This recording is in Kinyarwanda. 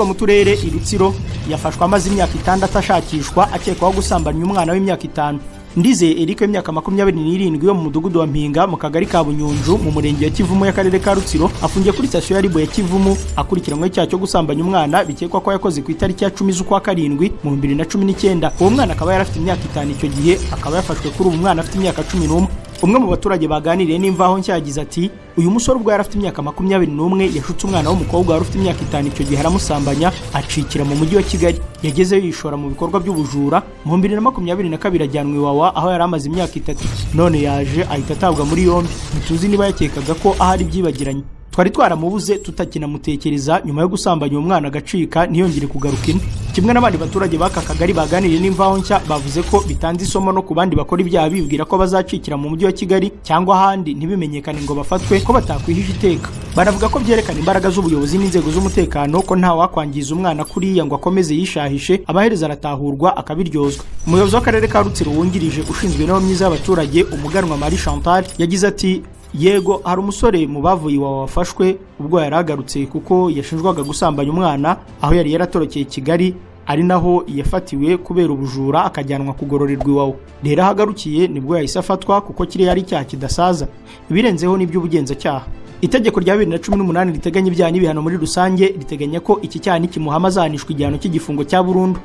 mu turere Irutsiro yafashwe amaze imyaka 6 ashakishwa akekwaho gusambanya umwana w'imyaka 5. Ndize Eric w'imyaka 27 yo mu mudugudu wa Mpinga mu kagari ka Bunyunju mu murenge ya Kivumu y'akarere ka Rutsiro afungiye kuri station ya RIB ya Kivumu akurikiranwe icyaha cyo gusambanya umwana bikekwa ko yakoze ku itariki ya 10 z'ukwa karindwi mu 2019. Uwo mwana akaba yarafite imyaka 5 icyo gihe, akaba yafashwe kuri ubu mwana afite imyaka 11. Umwe mu baturage baganiriye n'imvaho nshya yagize ati uyu musore ubwo yarafite imyaka 21 yashutse umwana w'umukobwa wari ufite imyaka 5 icyo gihe aramusambanya acikira mu mujyi wa Kigali. Yagezeyo yishora mu bikorwa by'ubujura mu 2022 ajyanwe IWAWA aho yari amaze imyaka 3. None yaje ahita atabwa muri yombi. Ntituzi niba yakekaga ko ahari byibagiranye. Twari twaramubuze tutakinamutekereza nyuma yo gusambanya umwana agacika ntiyongere kugaruka ino. Kimwe n'abandi baturage baka kagari baganiriye n'imvaho nshya bavuze ko bitanze isomo no ku bandi bakora ibyaha bibwira ko bazacikira mu mujyi wa Kigali cyangwa ahandi ntibimenyekane ngo bafatwe ko batakwihisha iteka. Baravuga ko byerekana imbaraga z'ubuyobozi n'inzego z'umutekano ko nta wakwangiza umwana kuriya ngo akomeze yishahishe, abahereza aratahurwa akabiryozwa. Umuyobozi w'akarere ka Rutsiro wungirije ushinzwe n'abo myiza y'abaturage umuganwa Marie Chantal yagize ati yego hari umusore mu bavuye IWAWA wafashwe ubwo yaragarutse kuko yashinjwaga gusambanya umwana aho yari yaratorokeye Kigali, ari naho yafatiwe kubera ubujura akajyanwa kugororerwa IWAWA. Rero hagarukiye nibwo yahise afatwa kuko kiri yari icyaha kidasaza. Ibirenzeho n'iby'ubugenzacyaha. Itegeko rya 2018 riteganya ibyaha n'ibihano muri rusange riteganya ko iki cyaha nikimuhama azanishwa igihano cy'igifungo cya burundu.